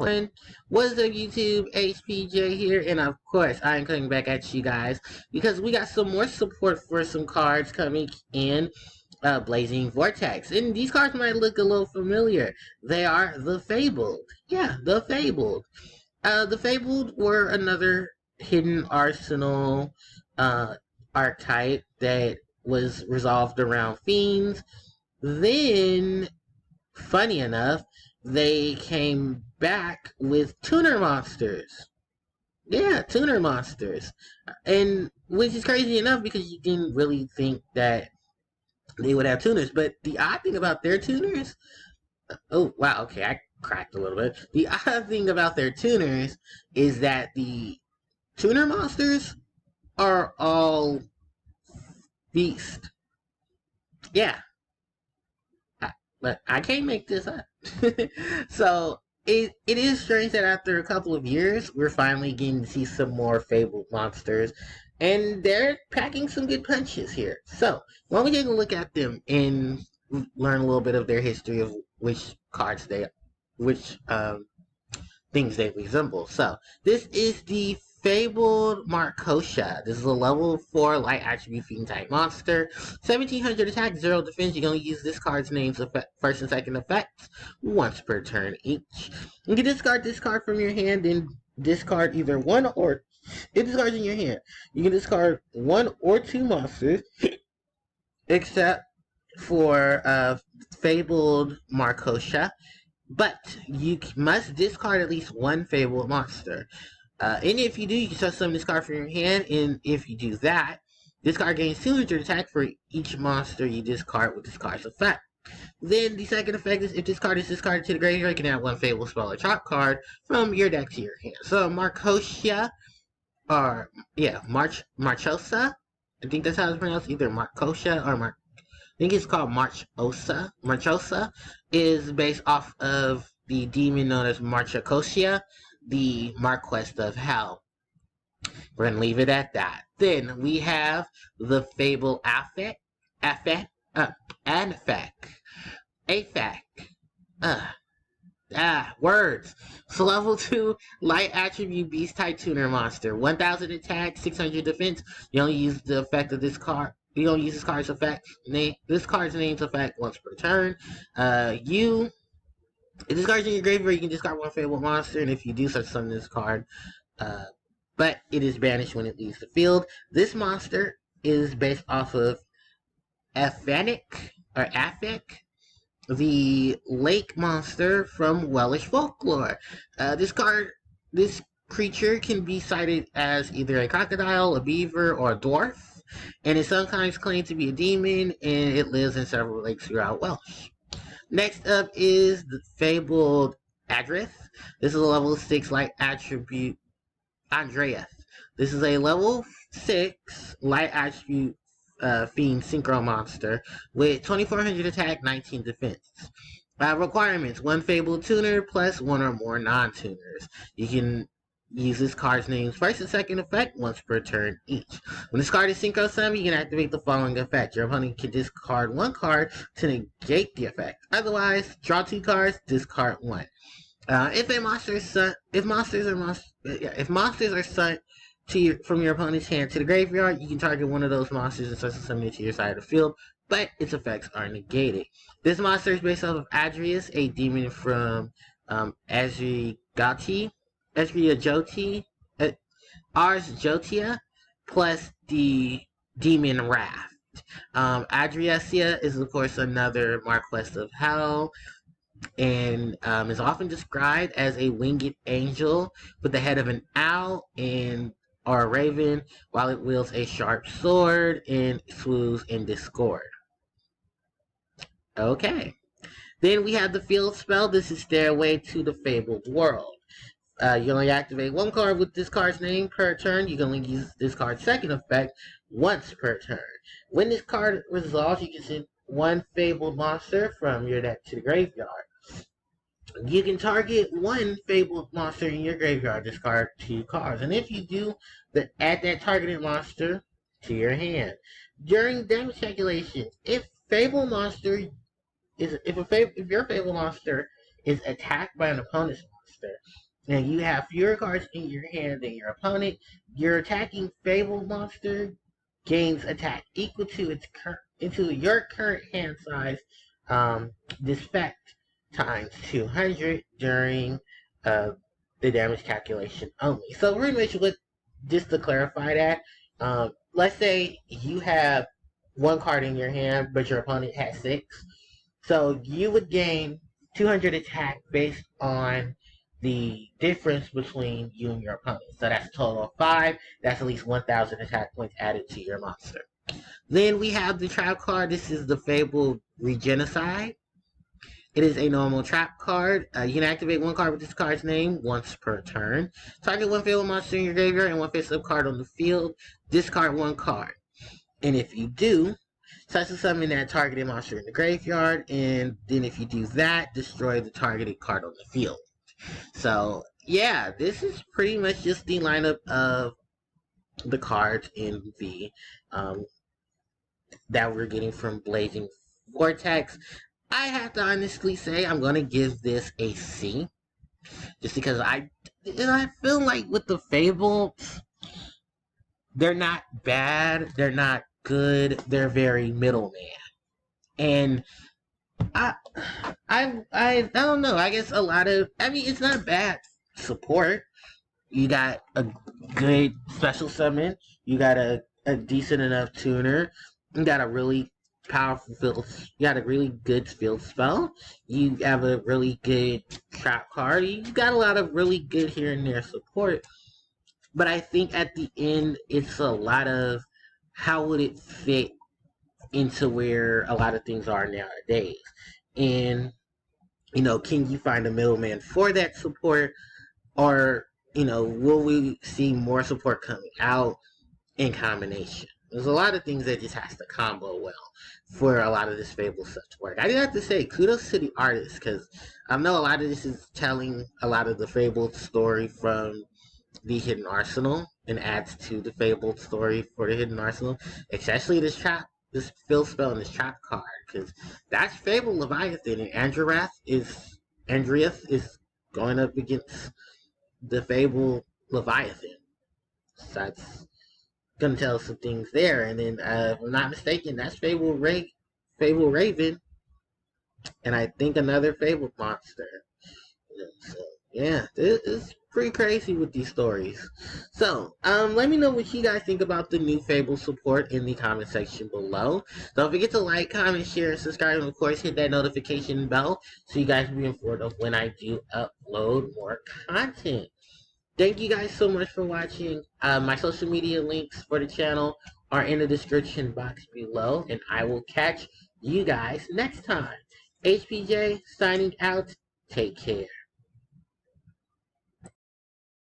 And what's up, YouTube? HPJ here, and of course, I am coming back at you guys because we got some more support for some cards coming in Blazing Vortex. And these cards might look a little familiar. They are the Fabled. Yeah, the Fabled. The Fabled were another hidden arsenal archetype that was resolved around fiends. Then, funny enough, they came back with tuner monsters. Yeah, tuner monsters. And which is crazy enough because you didn't really think that they would have tuners. But the odd thing about their tuners, oh wow, okay, I cracked a little bit. The odd thing about their tuners is that the tuner monsters are all beast. Yeah, but I can't make this up. So it is strange that after a couple of years, we're finally getting to see some more Fabled monsters, and they're packing some good punches here. So why don't we take a look at them and learn a little bit of their history of which cards which things they resemble. So this is the Fabled Marcosia. This is a level 4 light attribute fiend type monster. 1700 attack, 0 defense. You're going to use this card's name's first and second effects once per turn each. You can discard this card from your hand and discard either one or it discards in your hand. You can discard one or two monsters except for Fabled Marcosia. But you must discard at least one Fabled monster. And if you do, you can start summoning this card from your hand. And if you do that, this card gains 200 attack for each monster you discard with this card's effect. Then the second effect is if this card is discarded to the graveyard, you can add one Fable spell or trap card from your deck to your hand. So Marcosia, or yeah, Marchosa, I think that's how it's pronounced, either Marcosia or I think it's called Marchosa. Marchosa is based off of the demon known as Marchosia, the Marquest of Hell. We're going to leave it at that. Then we have the Fable Affect. Words. So level 2 light attribute beast type tuner monster. 1000 attack, 600 defense. You only use the effect of this card. You don't use this card's effect. This card's name's effect once per turn. If this card's in your graveyard, you can discard one Fable monster, and if you do such summon this card, but it is banished when it leaves the field. This monster is based off of Affec, the lake monster from Welsh folklore. This creature can be cited as either a crocodile, a beaver, or a dwarf, and is sometimes claimed to be a demon, and it lives in several lakes throughout Welsh. Next up is the Fabled Adrith. This is a level 6 light attribute Andreath. This is a level 6 light attribute fiend synchro monster with 2400 attack, 19 defense. Requirements: one Fabled tuner plus one or more non-tuners. You can use this card's name's first and second effect once per turn each. When this card is synchro summoned, you can activate the following effect. Your opponent can discard one card to negate the effect. Otherwise, draw two cards, discard one. If monsters are sent from your opponent's hand to the graveyard, you can target one of those monsters and start summoning it to your side of the field, but its effects are negated. This monster is based off of Adrius, a demon from Joti, Ars Jotia, plus the demon Raft. Adriasia is of course another Marquest of Hell, and is often described as a winged angel with the head of an owl or a raven, while it wields a sharp sword and swoos in discord. Okay. Then we have the field spell. This is Stairway to the Fabled World. You only activate one card with this card's name per turn. You can only use this card's second effect once per turn. When this card resolves, you can send one Fabled monster from your deck to the graveyard. You can target one Fabled monster in your graveyard, discard two cards. And if you do, then add that targeted monster to your hand. During damage calculations, if your Fable monster is attacked by an opponent's monster, and you have fewer cards in your hand than your opponent, your attacking Fable monster gains attack equal to your current hand size. This effect times 200 during the damage calculation only. So pretty much just to clarify that, let's say you have one card in your hand, but your opponent has 6. So you would gain 200 attack based on the difference between you and your opponent. So that's a total of 5. That's at least 1,000 attack points added to your monster. Then we have the trap card. This is the Fable Regenocide. It is a normal trap card. You can activate one card with this card's name once per turn. Target one Fable monster in your graveyard and one face-up card on the field. Discard one card. And if you do, special summon that targeted monster in the graveyard, and then if you do that, destroy the targeted card on the field. So, yeah, this is pretty much just the lineup of the cards in the that we're getting from Blazing Vortex. I have to honestly say I'm gonna give this a C, just because I feel like with the Fable, they're not bad, they're not good, they're very middleman, and I don't know. I guess it's not bad support. You got a good special summon. You got a decent enough tuner. You got a really powerful field. You got a really good field spell. You have a really good trap card. You got a lot of really good here and there support. But I think at the end, it's a lot of how would it fit into where a lot of things are nowadays. And, can you find a middleman for that support? Or, will we see more support coming out in combination? There's a lot of things that just has to combo well for a lot of this Fable stuff to work. I do have to say, kudos to the artists, because I know a lot of this is telling a lot of the Fable story from the Hidden Arsenal and adds to the Fable story for the Hidden Arsenal, especially this field spell and this trap card, because that's Fable Leviathan, and Andreath is going up against the Fable Leviathan. So that's gonna tell us some things there. And then, if I'm not mistaken, that's Fable Raven, and I think another Fable monster. So yeah, this is pretty crazy with these stories. So, let me know what you guys think about the new Fable support in the comment section below. Don't forget to like, comment, share, and subscribe, and of course hit that notification bell so you guys will be informed of when I do upload more content. Thank you guys so much for watching. My social media links for the channel are in the description box below, and I will catch you guys next time. HPJ signing out. Take care.